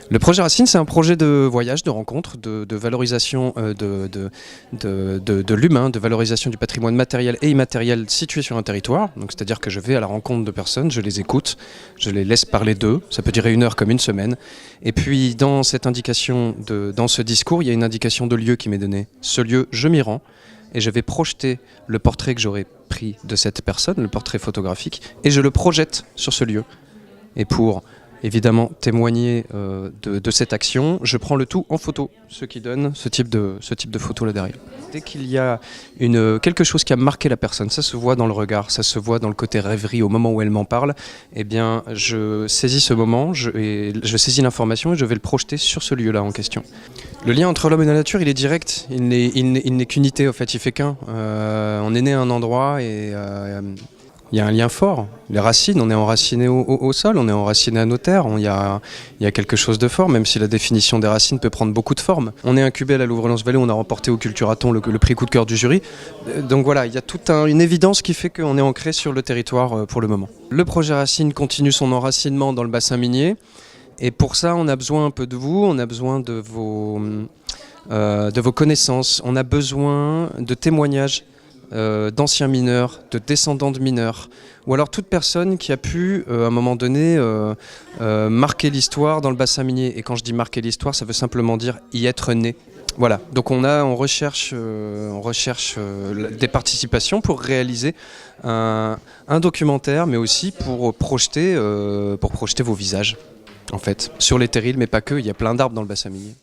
Le projet Racine, c'est un projet de voyage, de rencontre, de valorisation de l'humain, de valorisation du patrimoine matériel et immatériel situé sur un territoire. Donc, c'est-à-dire que je vais à la rencontre de personnes, je les écoute, je les laisse parler d'eux. Ça peut durer 1 heure comme 1 semaine. Et puis, dans cette indication, dans ce discours, il y a une indication de lieu qui m'est donnée. Ce lieu, je m'y rends et je vais projeter le portrait que j'aurais pris de cette personne, le portrait photographique, et je le projette sur ce lieu. Et pour évidemment témoigner de cette action, je prends le tout en photo, ce qui donne ce type de photo là derrière. Dès qu'il y a quelque chose qui a marqué la personne, ça se voit dans le regard, ça se voit dans le côté rêverie au moment où elle m'en parle, eh bien je saisis ce moment, je saisis l'information et je vais le projeter sur ce lieu-là en question. Le lien entre l'homme et la nature, il est direct, il n'est qu'unité, en fait, il fait qu'un. On est né à un endroit et il y a un lien fort. Les racines, on est enraciné au sol, on est enraciné à nos terres, il y a quelque chose de fort, même si la définition des racines peut prendre beaucoup de formes. On est incubé à la Louvre-Lens-Vallée, on a remporté au Culturathon le prix coup de cœur du jury. Donc voilà, il y a toute une évidence qui fait qu'on est ancré sur le territoire pour le moment. Le projet Racine continue son enracinement dans le bassin minier. Et pour ça, on a besoin un peu de vous, on a besoin de vos connaissances, on a besoin de témoignages d'anciens mineurs, de descendants de mineurs, ou alors toute personne qui a pu, à un moment donné, marquer l'histoire dans le bassin minier. Et quand je dis marquer l'histoire, ça veut simplement dire y être né. Voilà, donc on recherche des participations pour réaliser un documentaire, mais aussi pour projeter vos visages, en fait, sur les terrils, mais pas que, il y a plein d'arbres dans le bassin minier.